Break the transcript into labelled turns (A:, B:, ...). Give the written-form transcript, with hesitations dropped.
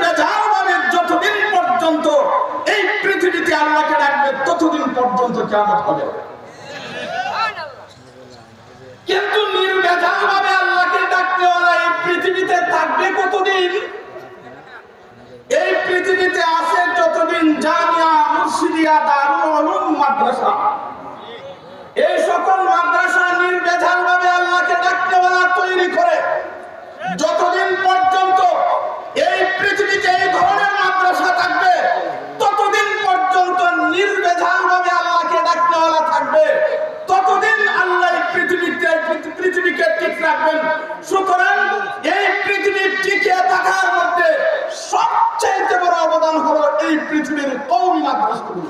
A: নির্ভেজাল ভাবে যতদিন পর্যন্ত এই পৃথিবীতে আল্লাহকে ডাকবে ততদিন পর্যন্ত কিয়ামত হবে। কিন্তু নির্ভেজাল ভাবে আল্লাহকে ডাকতেওয়ালা এই পৃথিবীতে থাকবে কতদিন? এই পৃথিবীতে আছে যতদিন জামিয়া, মুর্শিদিয়া, দারুল উলুম, মাদ্রাসা, এই সকল মাদ্রাসা নির্ভেজাল ভাবে আল্লাহকে ডাকতেওয়ালা তৈরি করে যতদিন পর্যন্ত এই পৃথিবীতে এই ধরনের মাদ্রাসা থাকবে ততদিন পর্যন্ত নির্ভেজাল ভাবে আল্লাহকে ডাকতেওয়ালা থাকবে, ততদিন আল্লাহ পৃথিবীকে ঠিক রাখবেন। সুতরাং এই পৃথিবীর টিকে থাকার মধ্যে সবচেয়ে বড় অবদান হলো এই পৃথিবীর কওমি মাদ্রাসাগুলো।